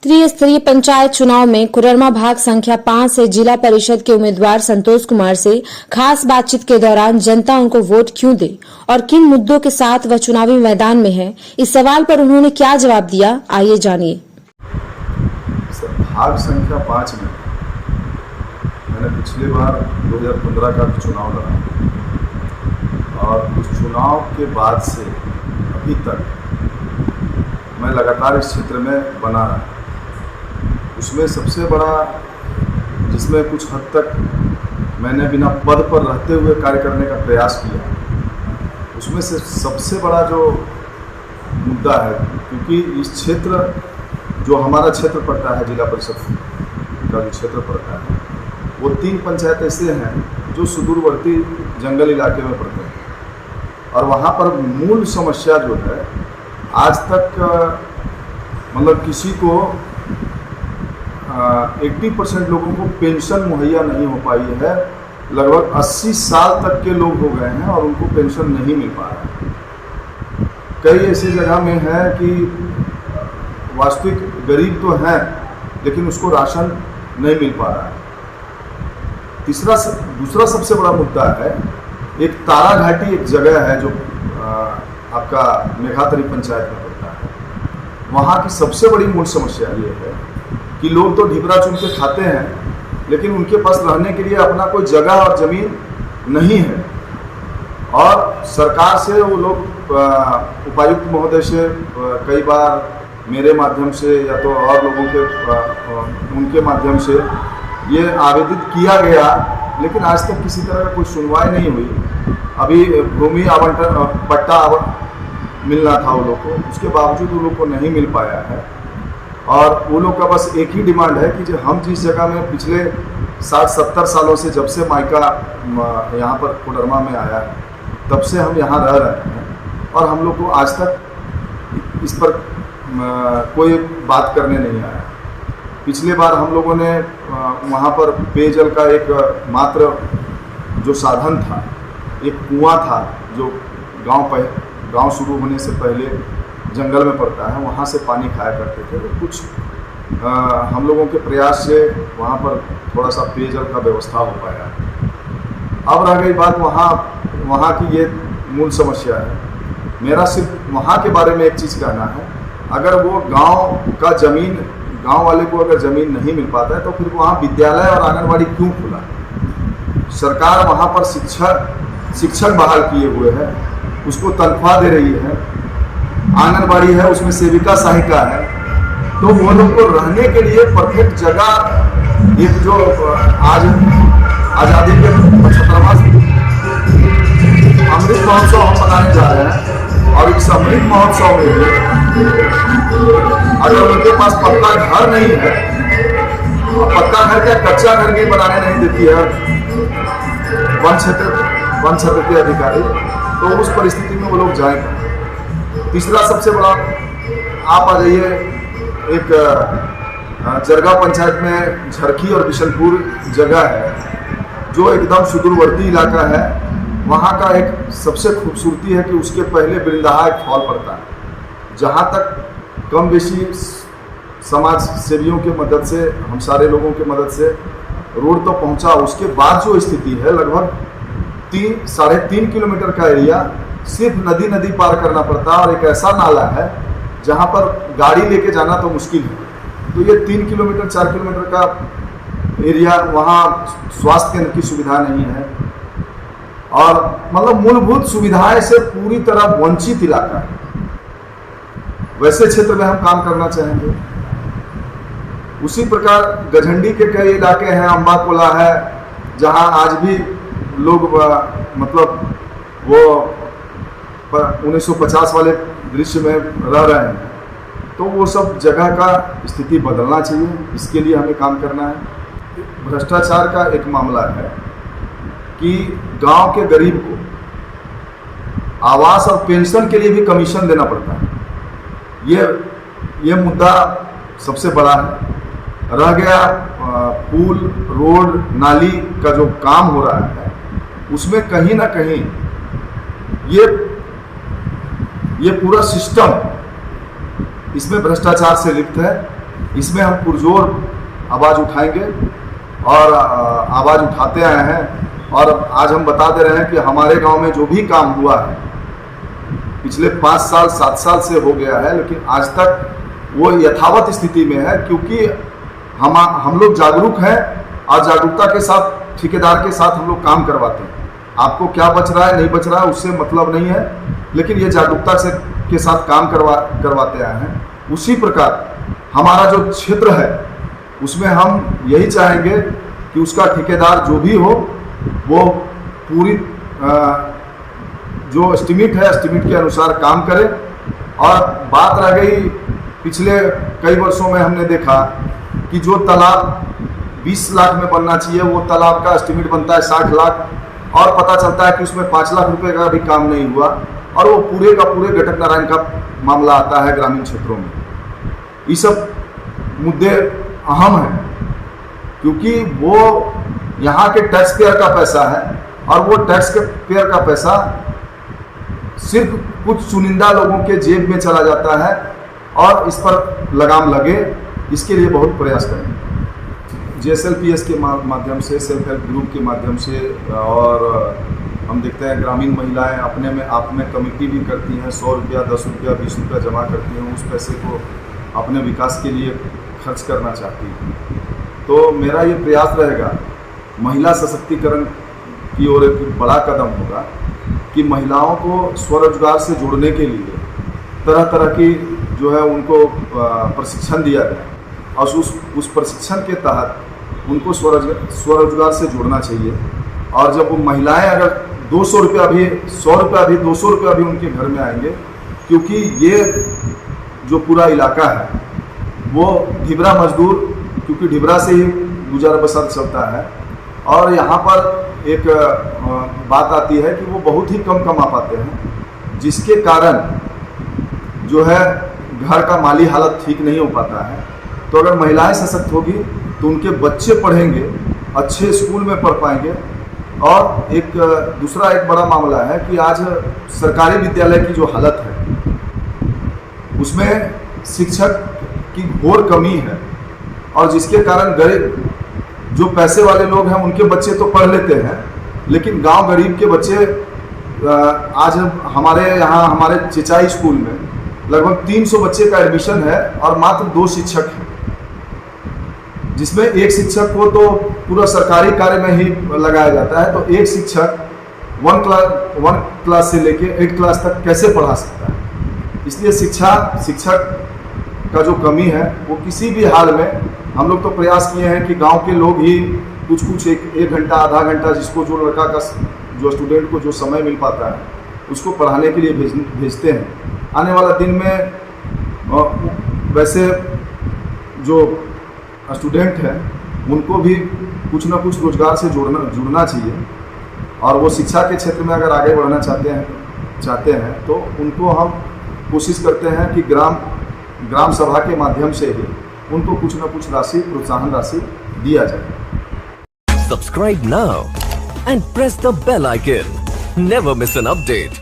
त्रिस्तरीय पंचायत चुनाव में कोडरमा भाग संख्या 5 से जिला परिषद के उम्मीदवार संतोष कुमार से खास बातचीत के दौरान जनता उनको वोट क्यों दे और किन मुद्दों के साथ वह चुनावी मैदान में है, इस सवाल पर उन्होंने क्या जवाब दिया, आइए जानिए। भाग संख्या 5 में मैंने पिछली बार 2015 का चुनाव लड़ा और उस चुनाव के बाद से अभी तक मैं लगातार इस क्षेत्र में बना रहा। उसमें सबसे बड़ा, जिसमें कुछ हद तक मैंने बिना पद पर रहते हुए कार्य करने का प्रयास किया, उसमें से सबसे बड़ा जो मुद्दा है, क्योंकि इस क्षेत्र जो हमारा क्षेत्र पड़ता है, जिला परिषद का जो क्षेत्र पड़ता है, वो 3 पंचायत ऐसे हैं जो सुदूरवर्ती जंगल इलाके में पड़ते हैं और वहाँ पर मूल समस्या जो है, आज तक मतलब किसी को 80% लोगों को पेंशन मुहैया नहीं हो पाई है। लगभग 80 साल तक के लोग हो गए हैं और उनको पेंशन नहीं मिल पा रहा है। कई ऐसी जगह में है कि वास्तविक गरीब तो हैं लेकिन उसको राशन नहीं मिल पा रहा है। दूसरा सबसे बड़ा मुद्दा है, एक तारा घाटी एक जगह है जो आपका मेघातरी पंचायत में पड़ता है। वहाँ की सबसे बड़ी मूल समस्या ये है कि लोग तो ढिबरा चुन के खाते हैं लेकिन उनके पास रहने के लिए अपना कोई जगह और ज़मीन नहीं है और सरकार से वो लोग उपायुक्त महोदय से कई बार मेरे माध्यम से या तो और लोगों के उनके माध्यम से ये आवेदित किया गया, लेकिन आज तक किसी तरह का कोई सुनवाई नहीं हुई। अभी भूमि आवंटन पट्टा मिलना था वो लोग को, उसके बावजूद वो लोग को नहीं मिल पाया है और वो लोग का बस एक ही डिमांड है कि जो हम जिस जगह में पिछले 60-70 सालों से, जब से मायका यहाँ पर कोडरमा में आया है, तब से हम यहाँ रह रहे हैं और हम लोग को आज तक इस पर कोई बात करने नहीं आया। पिछले बार हम लोगों ने वहाँ पर पेयजल का एक मात्र जो साधन था, एक कुआं था जो गांव शुरू होने से पहले जंगल में पड़ता है, वहाँ से पानी खाया करते थे। तो कुछ हम लोगों के प्रयास से वहाँ पर थोड़ा सा पेयजल का व्यवस्था हो पाया। अब रह गई बात वहाँ की ये मूल समस्या है। मेरा सिर्फ वहाँ के बारे में एक चीज़ कहना है, अगर वो गांव वाले को अगर ज़मीन नहीं मिल पाता है तो फिर वहाँ विद्यालय और आंगनबाड़ी क्यों खुला? सरकार वहाँ पर शिक्षक बहाल किए हुए है, उसको तनख्वाह दे रही है, आंगनबाड़ी है उसमें सेविका सहायिका है, तो वो लोग को रहने के लिए परफेक्ट जगह, एक जो आज आज़ादी के 75वां अमृत महोत्सव हम मनाने जा रहे हैं और इस अमृत महोत्सव में अगर उनके पास पक्का घर नहीं है, पक्का घर क्या कच्चा घर भी बनाने नहीं देती है वन क्षेत्र के अधिकारी, तो उस परिस्थिति में वो लोग जाएंगे। तीसरा सबसे बड़ा, आप आ जाइए एक जरगा पंचायत में झरखी और बिशनपुर जगह है जो एकदम सुदूरवर्ती इलाका है। वहाँ का एक सबसे खूबसूरती है कि उसके पहले बिरंदाहा एक फॉल पड़ता है, जहाँ तक कम बेशी समाज सेवियों की मदद से, हम सारे लोगों की मदद से रोड तो पहुँचा। उसके बाद जो स्थिति है, लगभग 3-3.5 किलोमीटर का एरिया सिर्फ नदी पार करना पड़ता है और एक ऐसा नाला है जहाँ पर गाड़ी लेके जाना तो मुश्किल है। तो ये 3 किलोमीटर 4 किलोमीटर का एरिया, वहाँ स्वास्थ्य केंद्र की सुविधा नहीं है और मतलब मूलभूत सुविधाएं से पूरी तरह वंचित इलाका है। वैसे क्षेत्र में हम काम करना चाहेंगे। उसी प्रकार गझंडी के कई इलाके हैं, अम्बाकोला है, जहाँ आज भी लोग मतलब वो 1950 वाले दृश्य में रह रहे हैं। तो वो सब जगह का स्थिति बदलना चाहिए, इसके लिए हमें काम करना है। भ्रष्टाचार का एक मामला है कि गांव के गरीब को आवास और पेंशन के लिए भी कमीशन देना पड़ता है। ये मुद्दा सबसे बड़ा है। रह गया पुल, रोड, नाली का जो काम हो रहा है, उसमें कहीं ना कहीं ये पूरा सिस्टम इसमें भ्रष्टाचार से लिप्त है इसमें हम पुरजोर आवाज़ उठाएंगे और आवाज़ उठाते आए हैं। और आज हम बता दे रहे हैं कि हमारे गांव में जो भी काम हुआ है पिछले 5 साल 7 साल से हो गया है, लेकिन आज तक वो यथावत स्थिति में है, क्योंकि हम लोग जागरूक हैं और जागरूकता के साथ ठेकेदार के साथ हम लोग काम करवाते हैं। आपको क्या बच रहा है नहीं बच रहा है उससे मतलब नहीं है, लेकिन ये जागरूकता से के साथ काम करवाते आए हैं। उसी प्रकार हमारा जो क्षेत्र है उसमें हम यही चाहेंगे कि उसका ठेकेदार जो भी हो वो पूरी जो एस्टिमेट है एस्टिमेट के अनुसार काम करे। और बात रह गई, पिछले कई वर्षों में हमने देखा कि जो तालाब 20 लाख में बनना चाहिए वो तालाब का एस्टिमेट बनता है 60 लाख, और पता चलता है कि उसमें 5 लाख रुपए का भी काम नहीं हुआ, और वो पूरे का पूरे घटक नारायण का मामला आता है ग्रामीण क्षेत्रों में। ये सब मुद्दे अहम हैं, क्योंकि वो यहाँ के टैक्स पेयर का पैसा है, और वो टैक्स के पेयर का पैसा सिर्फ कुछ चुनिंदा लोगों के जेब में चला जाता है, और इस पर लगाम लगे, इसके लिए बहुत प्रयास करें। JSLPS के माध्यम से, सेल्फ हेल्प ग्रुप के माध्यम से, और हम देखते हैं ग्रामीण महिलाएं अपने में आप में कमेटी भी करती हैं, 100 रुपया 10 रुपया 20 रुपया जमा करती हैं, उस पैसे को अपने विकास के लिए खर्च करना चाहती हैं। तो मेरा ये प्रयास रहेगा, महिला सशक्तिकरण की ओर एक बड़ा कदम होगा कि महिलाओं को स्वरोजगार से जोड़ने के लिए तरह तरह की जो है उनको प्रशिक्षण दिया जाए, और उस प्रशिक्षण के तहत उनको स्वरोजगार से जोड़ना चाहिए। और जब वो महिलाएं अगर 200 रुपया भी 100 रुपया भी 200 रुपया भी उनके घर में आएंगे, क्योंकि ये जो पूरा इलाका है वो ढिबरा मजदूर, क्योंकि ढिबरा से ही गुजर बसर चलता है, और यहाँ पर एक बात आती है कि वो बहुत ही कम कमा पाते हैं, जिसके कारण जो है घर का माली हालत ठीक नहीं हो पाता है। तो अगर महिलाएं सशक्त होगी तो उनके बच्चे पढ़ेंगे, अच्छे स्कूल में पढ़ पाएंगे। और एक दूसरा एक बड़ा मामला है कि आज सरकारी विद्यालय की जो हालत है उसमें शिक्षक की घोर कमी है, और जिसके कारण गरीब जो पैसे वाले लोग हैं उनके बच्चे तो पढ़ लेते हैं, लेकिन गांव गरीब के बच्चे आज हमारे यहाँ हमारे चिचाई स्कूल में लगभग 300 बच्चे का एडमिशन है, और मात्र 2 शिक्षक हैं, जिसमें एक शिक्षक को तो पूरा सरकारी कार्य में ही लगाया जाता है। तो एक शिक्षक 1 क्लास से लेके 8 क्लास तक कैसे पढ़ा सकता है? इसलिए शिक्षक का जो कमी है वो किसी भी हाल में, हम लोग तो प्रयास किए हैं कि गांव के लोग ही कुछ एक घंटा आधा घंटा, जिसको जो लड़का का जो स्टूडेंट को जो समय मिल पाता है उसको पढ़ाने के लिए भेजते हैं। आने वाला दिन में वैसे जो स्टूडेंट हैं उनको भी कुछ ना कुछ रोजगार से जुड़ना चाहिए, और वो शिक्षा के क्षेत्र में अगर आगे बढ़ना चाहते हैं तो उनको हम कोशिश करते हैं कि ग्राम सभा के माध्यम से ही उनको कुछ ना कुछ राशि, प्रोत्साहन राशि दिया जाए। Subscribe now and press the bell icon. Never miss an update.